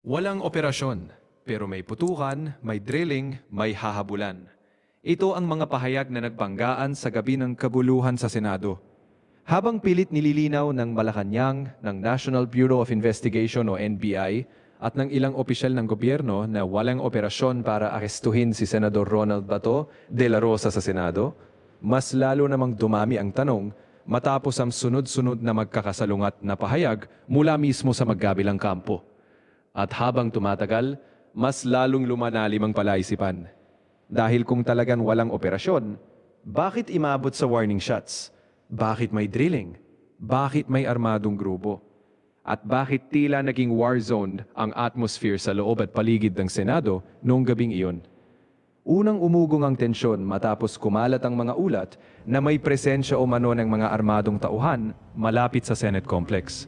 Walang operasyon, pero may putukan, may drilling, may hahabulan. Ito ang mga pahayag na nagbanggaan sa gabi ng kabuluhan sa Senado. Habang pilit nililinaw ng Malacanang, ng National Bureau of Investigation o NBI, at ng ilang opisyal ng gobyerno na walang operasyon para arestuhin si Senador Ronald Bato de la Rosa sa Senado, mas lalo namang dumami ang tanong matapos ang sunod-sunod na magkakasalungat na pahayag mula mismo sa magkabilang kampo. At habang tumatagal, mas lalong lumalalim ang palaisipan. Dahil kung talagang walang operasyon, bakit imabot sa warning shots? Bakit may drilling? Bakit may armadong grupo? At bakit tila naging war zone ang atmosphere sa loob at paligid ng Senado noong gabing iyon? Unang umugong ang tensyon matapos kumalat ang mga ulat na may presensya o mano ng mga armadong tauhan malapit sa Senate Complex.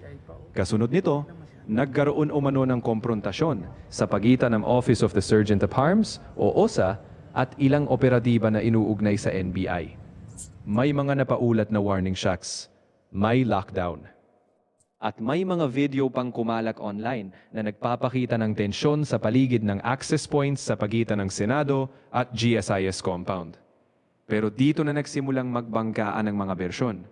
Kasunod nito, nagkaroon umano ng komprontasyon sa pagitan ng Office of the Sergeant at Arms o OSA at ilang operatiba na inuugnay sa NBI. May mga napaulat na warning shots, may lockdown, at may mga video pang kumalak online na nagpapakita ng tensyon sa paligid ng access points sa pagitan ng Senado at GSIS compound. Pero dito na nagsimulang magbanggaan ang mga bersyon.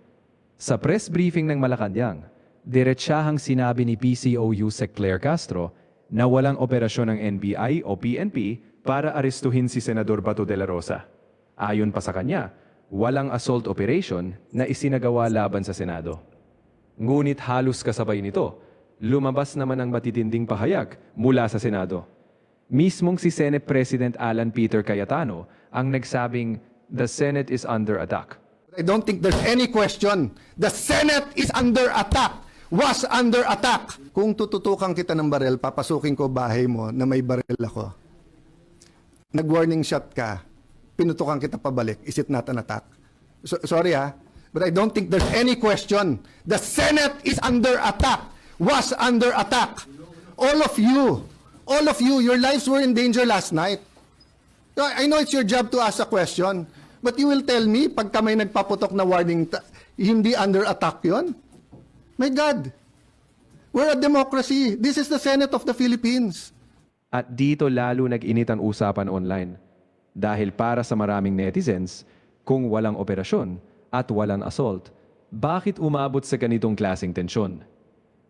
Sa press briefing ng Malacanang, diretsahang sinabi ni PCOU Sec Claire Castro na walang operasyon ng NBI o PNP para arestuhin si Senador Bato de la Rosa. Ayon pa sa kanya, walang assault operation na isinagawa laban sa Senado. Ngunit halos kasabay nito, lumabas naman ang matitinding pahayag mula sa Senado. Mismong si Senate President Alan Peter Cayetano ang nagsabing, "The Senate is under attack." I don't think there's any question. The Senate is under attack. Was under attack. Kung tututukan kita ng barel, papasukin ko bahay mo na may barel ako. Nag-warning shot ka, pinutukan kita pabalik. Is it not an attack? Sorry but I don't think there's any question. The Senate is under attack. Was under attack. All of you, your lives were in danger last night. I know it's your job to ask a question, but you will tell me, pagka may nagpaputok na warning, hindi under attack yon? My God, we're a democracy. This is the Senate of the Philippines. At dito lalo nag-init ang usapan online. Dahil para sa maraming netizens, kung walang operasyon at walang assault, bakit umabot sa ganitong klaseng tensyon?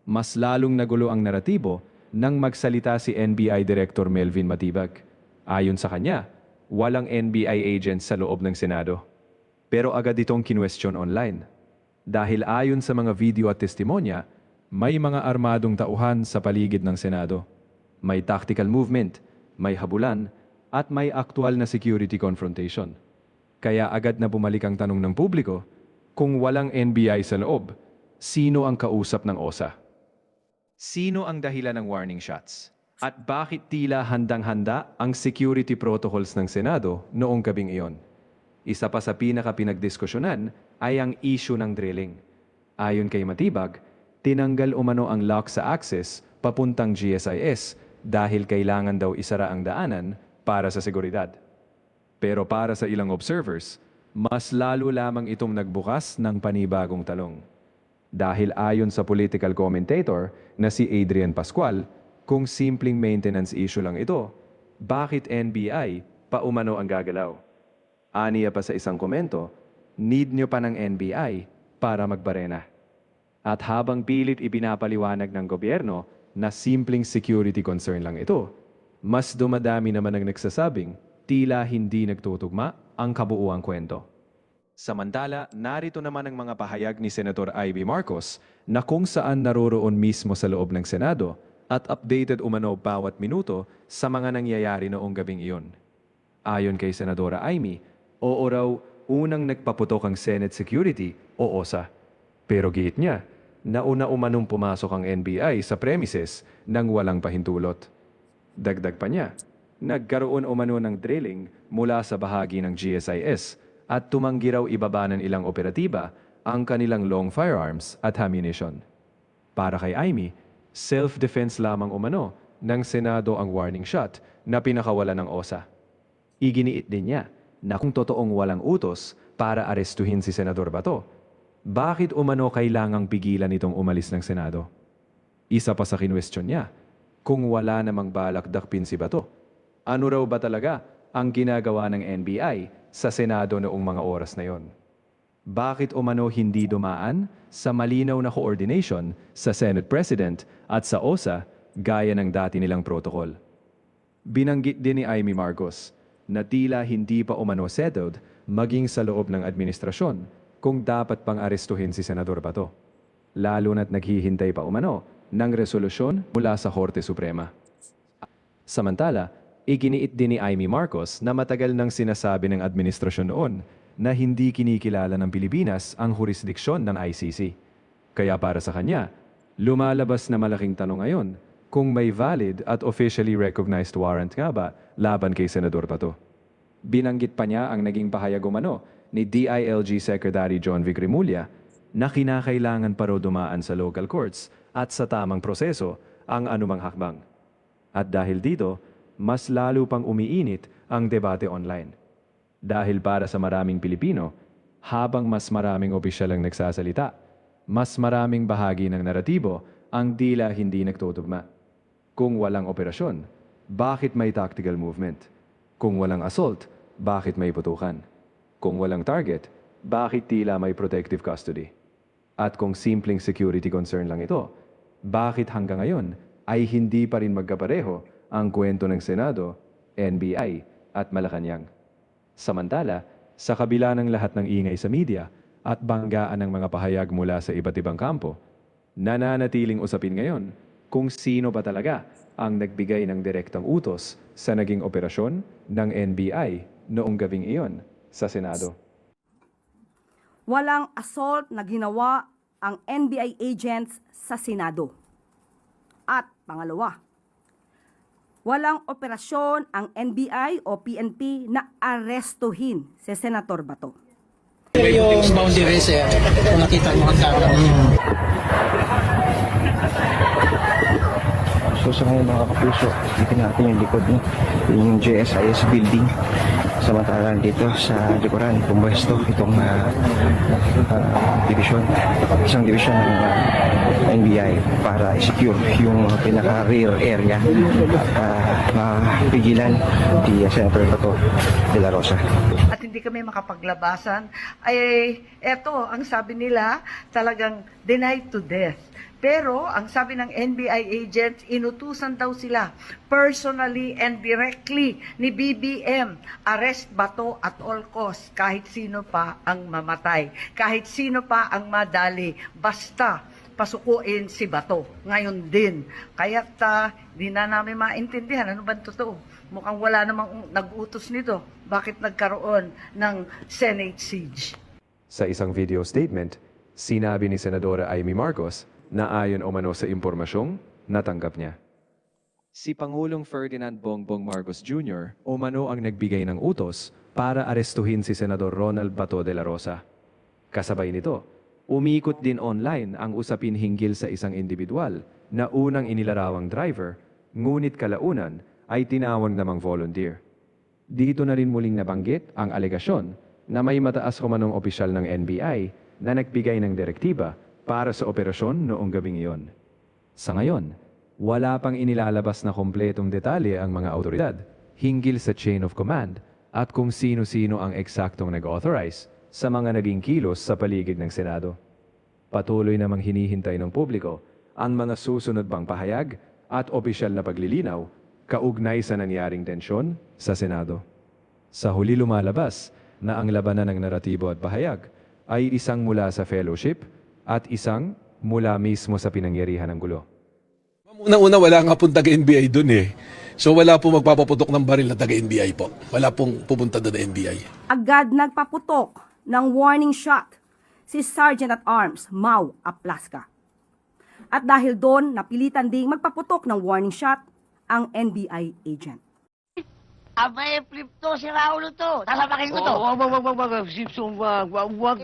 Mas lalong nagulo ang naratibo nang magsalita si NBI Director Melvin Matibag. Ayon sa kanya, walang NBI agents sa loob ng Senado. Pero agad itong kinwestiyon online. Dahil ayon sa mga video at testimonya, may mga armadong tauhan sa paligid ng Senado. May tactical movement, may habulan, at may aktual na security confrontation. Kaya agad na bumalik ang tanong ng publiko, kung walang NBI sa loob, sino ang kausap ng OSA? Sino ang dahilan ng warning shots? At bakit tila handang-handa ang security protocols ng Senado noong gabing iyon? Isa pa sa pinaka-pinagdiskusyonan ay ang issue ng drilling. Ayon kay Matibag, tinanggal umano ang lock sa access papuntang GSIS dahil kailangan daw isara ang daanan para sa seguridad. Pero para sa ilang observers, mas lalo lamang itong nagbukas ng panibagong talong. Dahil ayon sa political commentator na si Adrian Pascual, kung simpleng maintenance issue lang ito, bakit NBI pa umano ang gagalaw? Aniya pa sa isang komento, need nyo pa ng NBI para magbarena. At habang pilit ibinapaliwanag ng gobyerno na simpleng security concern lang ito, mas dumadami naman ang nagsasabing tila hindi nagtutugma ang kabuuang kwento. Samantala, narito naman ang mga pahayag ni Senator Ivy Marcos na kung saan naroroon mismo sa loob ng Senado at updated umano bawat minuto sa mga nangyayari noong gabing iyon. Ayon kay Senadora Amy, oo raw unang nagpaputok ang Senate Security o OSA. Pero giit niya, nauna umanong pumasok ang NBI sa premises nang walang pahintulot. Dagdag pa niya, nagkaroon umano ng drilling mula sa bahagi ng GSIS at tumanggi raw ibaba ng ilang operatiba ang kanilang long firearms at ammunition. Para kay Amy, self-defense lamang umano ng Senado ang warning shot na pinakawalan ng OSA. Iginiit din niya na kung totoong walang utos para arestuhin si Senador Bato, bakit umano kailangang pigilan itong umalis ng Senado? Isa pa sa kinwestiyon niya, kung wala namang balak dakpin si Bato? Ano raw ba talaga ang ginagawa ng NBI sa Senado noong mga oras na yon? Bakit umano hindi dumaan sa malinaw na coordination sa Senate President at sa OSA gaya ng dati nilang protocol? Binanggit din ni Amy Marcos na tila hindi pa umano settled maging sa loob ng administrasyon kung dapat pang arestuhin si Senador Bato. Lalo na't naghihintay pa umano ng resolusyon mula sa Korte Suprema. Samantala, iginiit din ni Amy Marcos na matagal nang sinasabi ng administrasyon noon na hindi kinikilala ng Pilipinas ang jurisdiksyon ng ICC. Kaya para sa kanya, lumalabas na malaking tanong ngayon kung may valid at officially recognized warrant nga ba laban kay Senador Bato. Binanggit pa niya ang naging pahayag umano ni DILG Secretary John Vic Remulla na kinakailangan pa raw dumaan sa local courts at sa tamang proseso ang anumang hakbang. At dahil dito, mas lalo pang umiinit ang debate online. Dahil para sa maraming Pilipino, habang mas maraming opisyal ang nagsasalita, mas maraming bahagi ng naratibo ang tila hindi nagtutugma. Kung walang operasyon, bakit may tactical movement? Kung walang assault, bakit may putukan? Kung walang target, bakit tila may protective custody? At kung simpleng security concern lang ito, bakit hanggang ngayon ay hindi pa rin magkapareho ang kwento ng Senado, NBI at Malacanang? Samantala, sa kabila ng lahat ng ingay sa media at banggaan ng mga pahayag mula sa iba't ibang kampo, nananatiling usapin ngayon kung sino ba talaga ang nagbigay ng direktang utos sa naging operasyon ng NBI noong gabing iyon sa Senado. Walang assault na ginawa ang NBI agents sa Senado. At pangalawa, walang operasyon ang NBI o PNP na arestuhin si Senator Bato. Yung boundary sir, kung nakita mo ang camera. So sa ngayon mga kapuso, dito natin yung likod no? Yung JSIS building. Samantalang dito sa likuran, pumwesto itong division, isang division ng NBI para i-secure yung pinaka-rear area at mapigilan di Senator Bato de la Rosa. At hindi kami makapaglabasan, ay eto, ang sabi nila talagang denied to death. Pero ang sabi ng NBI agents, inutusan daw sila personally and directly ni BBM, arrest Bato at all costs, kahit sino pa ang mamatay, kahit sino pa ang madali, basta pasukuin si Bato. Ngayon din. Kaya't di na namin maintindihan ano ba totoo. Mukhang wala namang nag-utos nito. Bakit nagkaroon ng Senate siege? Sa isang video statement, sinabi ni Senadora Amy Marcos na ayon umano sa impormasyong natanggap niya. Si Pangulong Ferdinand Bongbong Marcos Jr. umano ang nagbigay ng utos para arestuhin si Senador Ronald Bato de la Rosa. Kasabay nito, umikot din online ang usapin hinggil sa isang individual na unang inilarawang driver, ngunit kalaunan ay tinawag namang volunteer. Dito na rin muling nabanggit ang alegasyon na may mataas kumanong opisyal ng NBI na nagbigay ng direktiba para sa operasyon noong gabing iyon. Sa ngayon, wala pang inilalabas na kompletong detalye ang mga autoridad hinggil sa chain of command at kung sino-sino ang eksaktong nag-authorize sa mga naging kilos sa paligid ng Senado. Patuloy namang hinihintay ng publiko ang mga susunod pang pahayag at opisyal na paglilinaw kaugnay sa nangyaring tensyon sa Senado. Sa huli lumalabas na ang labanan ng naratibo at pahayag ay isang mula sa fellowship at isang mula mismo sa pinangyarihan ng gulo. Unang-una, wala nga pong taga-NBI doon eh. So wala pong magpapaputok ng baril na taga-NBI po. Wala pong pupunta doon na NBI. Agad nagpaputok ng warning shot si Sergeant at Arms Mau Aplaska. At dahil doon, napilitan ding magpaputok ng warning shot ang NBI agent. Abay, flip to, si Raulo to. Tasapakin ko to. Wag.